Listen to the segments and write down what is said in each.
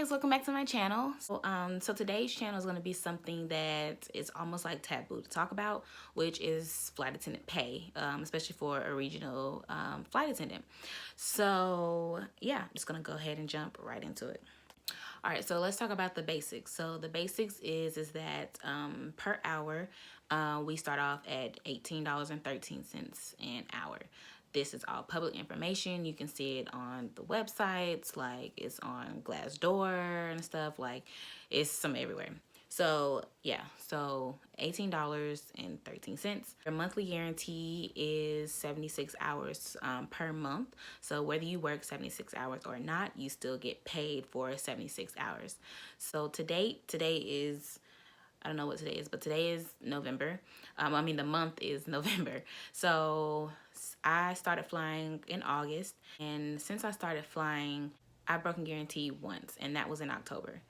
guys, welcome back to my channel. So today's channel is going to be something that is almost like taboo to talk about, which is flight attendant pay, especially for a regional flight attendant. So yeah, I'm just going to go ahead and jump right into it. All right, so let's talk about the basics. So the basics is that per hour, we start off at $18.13 an hour. This is all public information. You can see it on the websites, like it's on Glassdoor and stuff, like it's some everywhere. So yeah, so $18.13. Your monthly guarantee is 76 hours per month. So whether you work 76 hours or not, you still get paid for 76 hours. So today is, I don't know what today is, but today is November. I mean, the month is November. So I started flying in August. And since I started flying, I've broken guarantee once, and that was in October.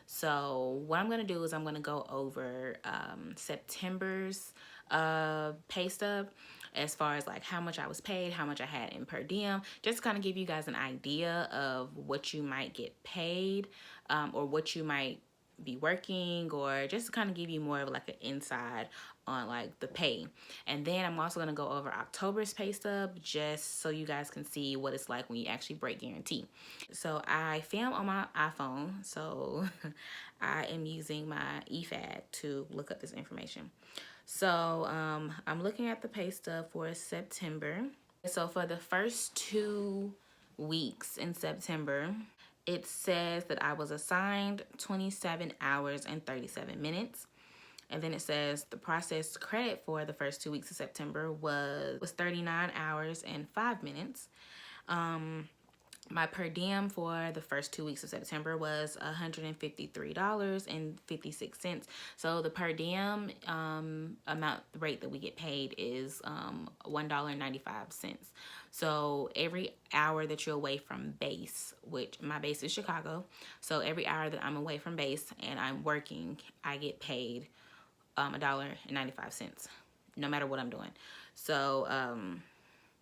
So what I'm going to do is I'm going to go over September's pay stub, as far as like how much I was paid, how much I had in per diem, just to kind of give you guys an idea of what you might get paid, or what you might be working, or just to kind of give you more of like an inside on like the pay. And then I'm also going to go over October's pay stub, just so you guys can see what it's like when you actually break guarantee. So I film on my iPhone, so I am using my eFAD to look up this information. So I'm looking at the pay stub for September. So for the first 2 weeks in September, it says that I was assigned 27 hours and 37 minutes. And then it says the processed credit for the first 2 weeks of September was 39 hours and 5 minutes. My per diem for the first 2 weeks of September was $153.56. So the per diem amount rate that we get paid is $1.95. So every hour that you're away from base, which my base is Chicago, so every hour that I'm away from base and I'm working, I get paid $1.95, no matter what I'm doing. So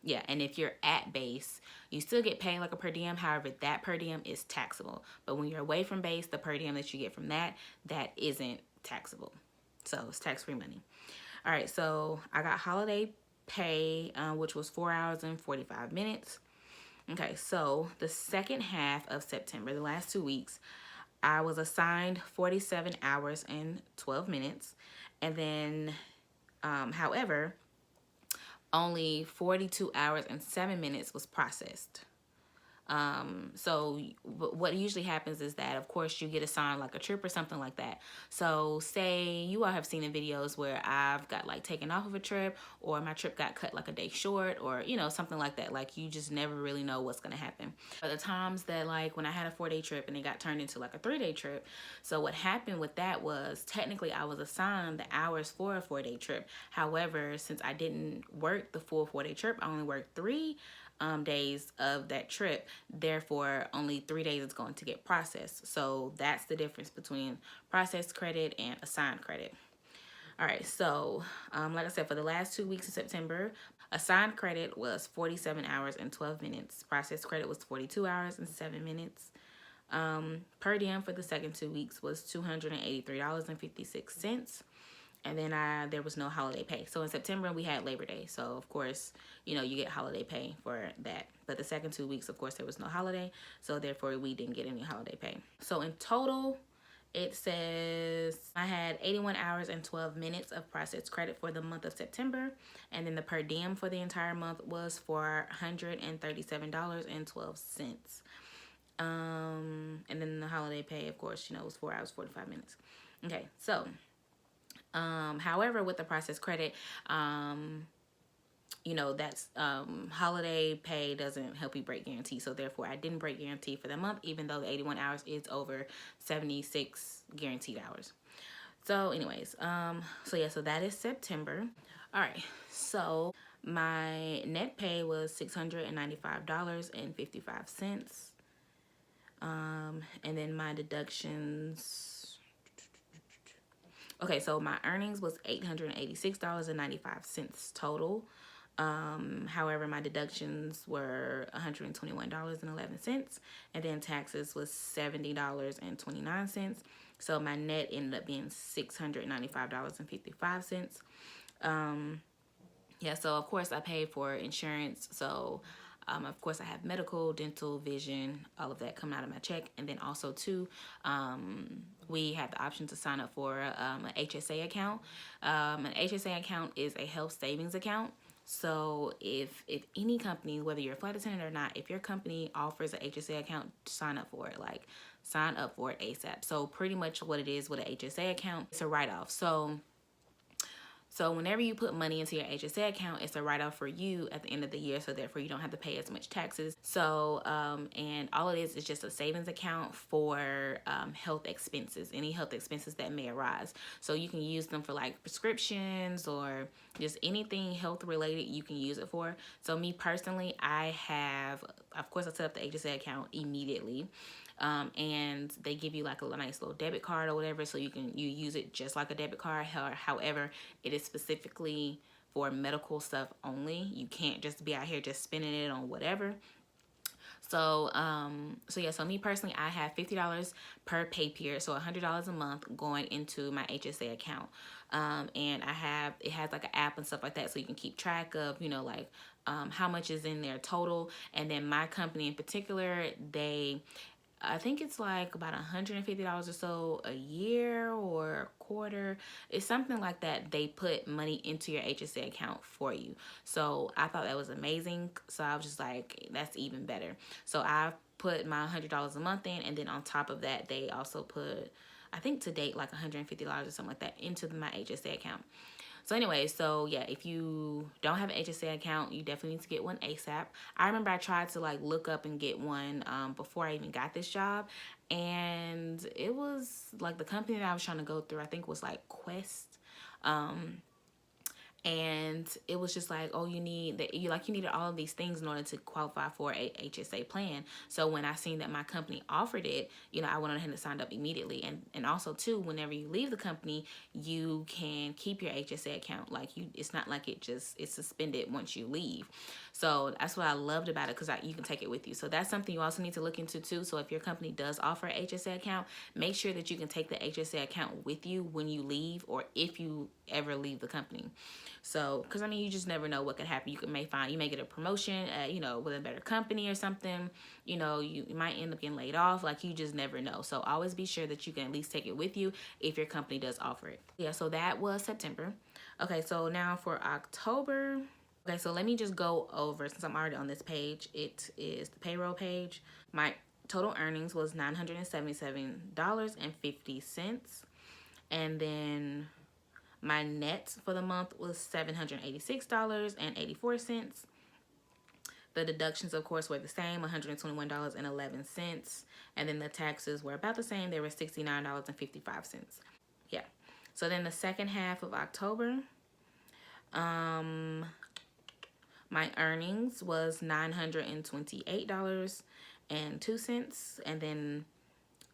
yeah, and if you're at base, you still get paid like a per diem. However, that per diem is taxable. But when you're away from base, the per diem that you get from that isn't taxable. So it's tax-free money. All right, so I got holiday pay, which was 4 hours and 45 minutes. Okay, so the second half of September, the last 2 weeks, I was assigned 47 hours and 12 minutes. And then, however, only 42 hours and 7 minutes was processed. So what usually happens is that, of course, you get assigned like a trip or something like that. So say you all have seen the videos where I've got like taken off of a trip, or my trip got cut like a day short, or, you know, something like that. Like you just never really know what's going to happen. But the times that like when I had a 4-day trip and it got turned into like a 3-day trip. So what happened with that was technically I was assigned the hours for a 4-day trip. However, since I didn't work the full 4-day trip, I only worked 3 days of that trip. Therefore, only 3 days is going to get processed. So that's the difference between processed credit and assigned credit. All right, so like I said, for the last 2 weeks of September, assigned credit was 47 hours and 12 minutes. Processed credit was 42 hours and 7 minutes. Per diem for the second 2 weeks was $283.56. And then there was no holiday pay. So in September, we had Labor Day. So, of course, you know, you get holiday pay for that. But the second 2 weeks, of course, there was no holiday. So, therefore, we didn't get any holiday pay. So, in total, it says I had 81 hours and 12 minutes of processed credit for the month of September. And then the per diem for the entire month was $437.12. And then the holiday pay, of course, you know, was 4 hours, 45 minutes. Okay, so however, with the processed credit, you know, that's holiday pay doesn't help you break guarantee. So therefore, I didn't break guarantee for the month, even though the 81 hours is over 76 guaranteed hours. So anyways, so yeah, so that is September. All right, so my net pay was $695.55. And then my deductions. Okay, so my earnings was $886.95 total. However, my deductions were $121.11, and then taxes was $70.29. So my net ended up being $695.55. Yeah, so of course I paid for insurance. So of course I have medical, dental, vision, all of that coming out of my check. And then also too, we have the option to sign up for an HSA account. An HSA account is a health savings account. So if any company, whether you're a flight attendant or not, if your company offers an HSA account, sign up for it. Like, sign up for it ASAP. So pretty much what it is with an HSA account, it's a write-off. So whenever you put money into your HSA account, it's a write-off for you at the end of the year, so therefore you don't have to pay as much taxes. So, and all it is just a savings account for health expenses, any health expenses that may arise. So you can use them for like prescriptions or just anything health related you can use it for. So me personally, I have, of course I set up the HSA account immediately. And they give you like a nice little debit card or whatever, so you use it just like a debit card. However, it is specifically for medical stuff only. You can't just be out here just spending it on whatever. So, so me personally, I have $50 per pay period, so $100 a month going into my HSA account. And it has like an app and stuff like that, so you can keep track of, like how much is in there total. And then my company in particular, I think it's like about $150 or so a year or a quarter. It's something like that. They put money into your HSA account for you. So I thought that was amazing. So I was just like, that's even better. So I put my $100 a month in, and then on top of that, they also put, I think to date, like $150 or something like that into my HSA account. So anyway, so yeah, if you don't have an HSA account, you definitely need to get one ASAP. I remember I tried to like look up and get one before I even got this job. And it was like the company that I was trying to go through, I think was like Quest. And it was just like, oh, you needed all of these things in order to qualify for a HSA plan. So when I seen that my company offered it, I went ahead and signed up immediately. And also too, whenever you leave the company, you can keep your HSA account. Like it's not like it's suspended once you leave. So that's what I loved about it, because you can take it with you. So that's something you also need to look into too. So if your company does offer an HSA account, make sure that you can take the HSA account with you when you leave, or if you ever leave the company. So, because you just never know what could happen. You may get a promotion at, with a better company or something. You might end up getting laid off. Like, you just never know. So always be sure that you can at least take it with you if your company does offer it. Yeah, so that was September. Okay, so now for October. Okay, so let me just go over, since I'm already on this page. It is the payroll page. My total earnings was $977.50. And then my net for the month was $786.84. The deductions, of course, were the same, $121.11. And then the taxes were about the same. They were $69.55. Yeah. So then the second half of October, my earnings was $928.02. And then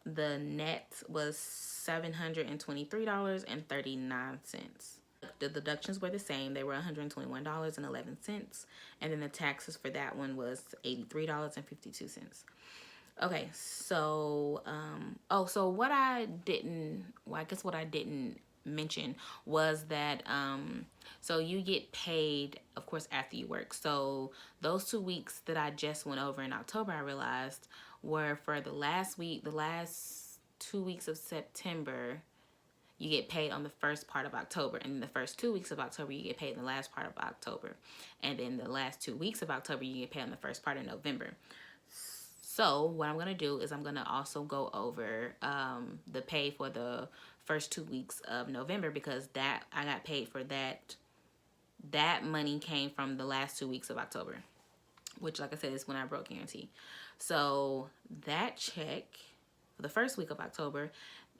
the net was $723.39. The deductions were the same. They were $121.11. And then the taxes for that one was $83.52. Okay, so what I didn't mention was that so you get paid, of course, after you work. So those 2 weeks that I just went over in October, I realized, were for the last 2 weeks of September. You get paid on the first part of October, and then the first 2 weeks of October you get paid in the last part of October, and then the last 2 weeks of October you get paid on the first part of November. So what I'm going to do is I'm going to also go over the pay for the first 2 weeks of November, because that I got paid for that money came from the last 2 weeks of October, which, like I said, is when I broke guarantee. So that check for the first week of October,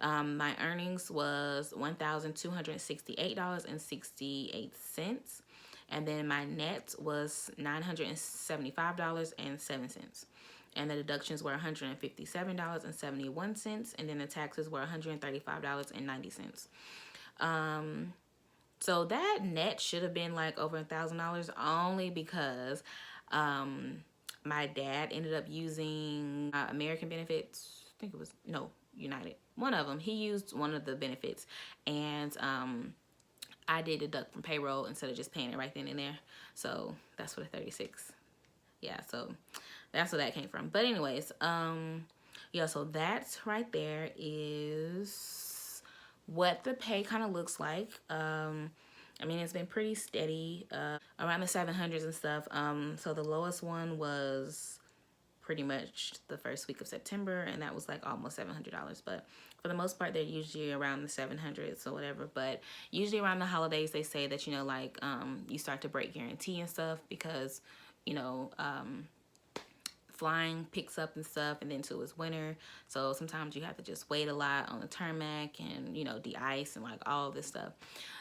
my earnings was $1,268.68. And then my net was $975.07. And the deductions were $157.71. And then the taxes were $135.90. So that net should have been like over $1,000 only because my dad ended up using American benefits. I think it was, no, United. One of them. He used one of the benefits, and I did deduct from payroll instead of just paying it right then and there. So that's what the 36. Yeah, so that's where that came from. But anyways, yeah, so that's right there is what the pay kind of looks like. I mean, it's been pretty steady, around the 700s and stuff. So the lowest one was pretty much the first week of September, and that was like almost $700. But for the most part, they're usually around the 700s or whatever. But usually around the holidays, they say that, you know, like you start to break guarantee and stuff because, you know, flying picks up and stuff, and then too it's winter, so sometimes you have to just wait a lot on the tarmac and, you know, de-ice and like all this stuff,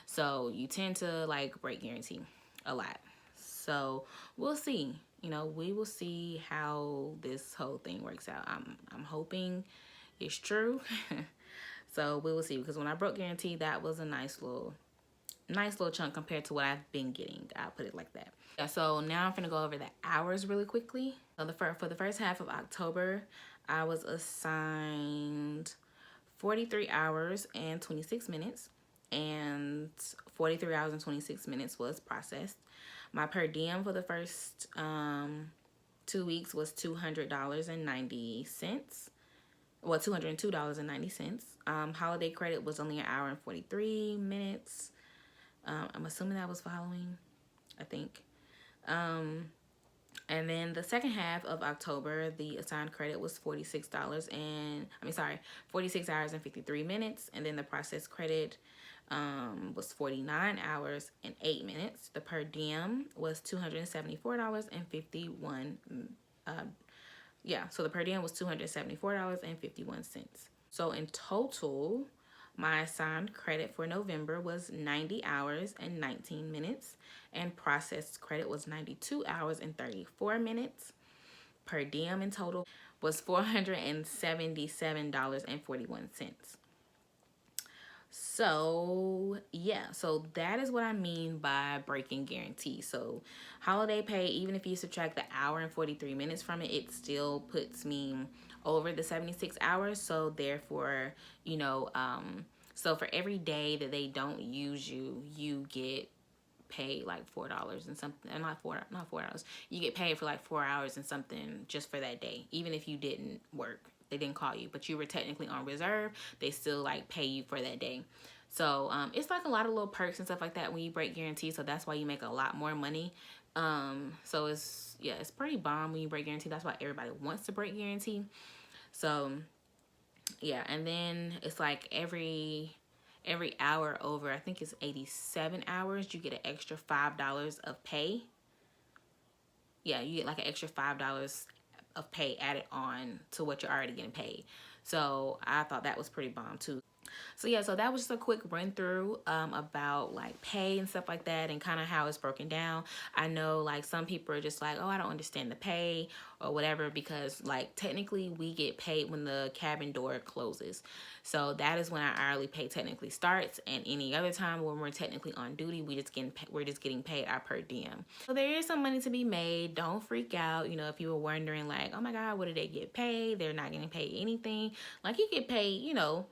so you tend to like break guarantee a lot. So we'll see, you know, we will see how this whole thing works out. I'm hoping it's true. So we will see, because when I broke guarantee, that was a nice little chunk compared to what I've been getting. I'll put it like that. Yeah, so now I'm gonna go over the hours really quickly. So for the first half of October, I was assigned 43 hours and 26 minutes, and 43 hours and 26 minutes was processed. My per diem for the first 2 weeks was $200.90. Well, $202.90. Holiday credit was only an hour and 43 minutes. I'm assuming that was following, I think. And then the second half of October, the assigned credit was $46 hours and 53 minutes. And then the processed credit was 49 hours and 8 minutes. The per diem was $274.51. So the per diem was $274.51. So in total, my assigned credit for November was 90 hours and 19 minutes, and processed credit was 92 hours and 34 minutes. Per diem in total was $477.41. So yeah, so that is what I mean by breaking guarantee. So holiday pay, even if you subtract the hour and 43 minutes from it, it still puts me over the 76 hours. So therefore, you know, so for every day that they don't use you, you get paid like $4 and something. Not $4. You get paid for like 4 hours and something just for that day, even if you didn't work. They didn't call you, but you were technically on reserve. They still like pay you for that day. So it's like a lot of little perks and stuff like that when you break guarantee. So that's why you make a lot more money. So it's pretty bomb when you break guarantee. That's why everybody wants to break guarantee. So yeah, and then it's like every hour over, I think it's 87 hours, you get an extra $5 of pay. Yeah, you get like an extra $5 of pay added on to what you're already getting paid. So I thought that was pretty bomb too. So yeah, so that was just a quick run through about like pay and stuff like that, and kind of how it's broken down. I know like some people are just like, oh, I don't understand the pay or whatever, because like technically we get paid when the cabin door closes. So that is when our hourly pay technically starts, and any other time when we're technically on duty, we're just getting paid our per diem. So there is some money to be made. Don't freak out. You know, if you were wondering like, oh my God, what did they get paid? They're not getting paid anything. Like you get paid, you know,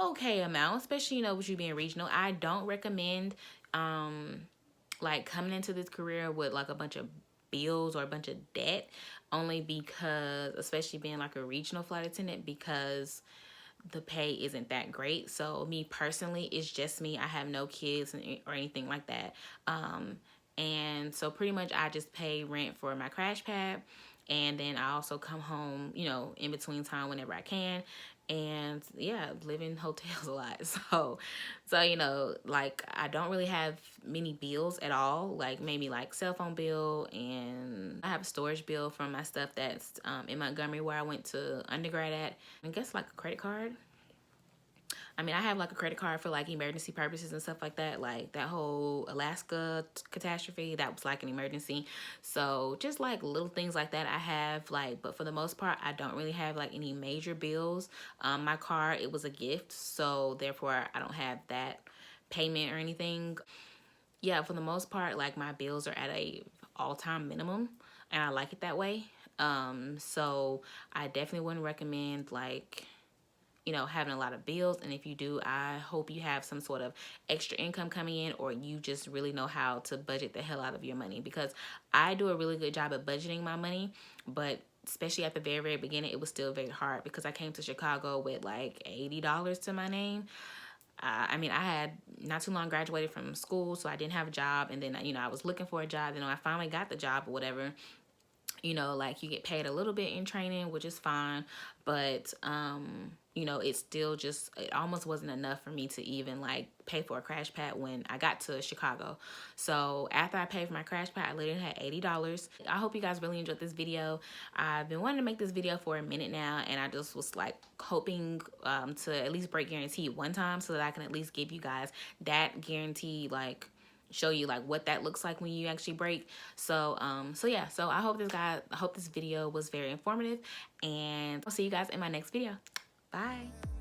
okay amount, especially, you know, with you being regional. I don't recommend like coming into this career with like a bunch of bills or a bunch of debt, only because, especially being like a regional flight attendant, because the pay isn't that great. So me personally, it's just me. I have no kids or anything like that. And so pretty much I just pay rent for my crash pad, and then I also come home, you know, in between time whenever I can. And yeah, live in hotels a lot. So you know, like I don't really have many bills at all. Like maybe like cell phone bill, and I have a storage bill from my stuff that's in Montgomery, where I went to undergrad at. I guess like a credit card. I mean, I have like a credit card for like emergency purposes and stuff like that. Like that whole Alaska catastrophe, that was like an emergency. So just like little things like that I have, like, but for the most part, I don't really have like any major bills. My car, it was a gift, so therefore I don't have that payment or anything. Yeah, for the most part, like my bills are at a all-time minimum, and I like it that way. So I definitely wouldn't recommend like, you know, having a lot of bills. And if you do, I hope you have some sort of extra income coming in, or you just really know how to budget the hell out of your money, because I do a really good job at budgeting my money, but especially at the very, very beginning, it was still very hard because I came to Chicago with like $80 to my name. I mean, I had not too long graduated from school, so I didn't have a job. And then, you know, I was looking for a job. And I finally got the job or whatever. You know, like you get paid a little bit in training, which is fine. But, you know, it still just, it almost wasn't enough for me to even like pay for a crash pad when I got to Chicago. So after I paid for my crash pad, I literally had $80. I hope you guys really enjoyed this video. I've been wanting to make this video for a minute now, and I just was like hoping to at least break guarantee one time so that I can at least give you guys that guarantee, like show you like what that looks like when you actually break. So yeah, so I hope this video was very informative, and I'll see you guys in my next video. Bye.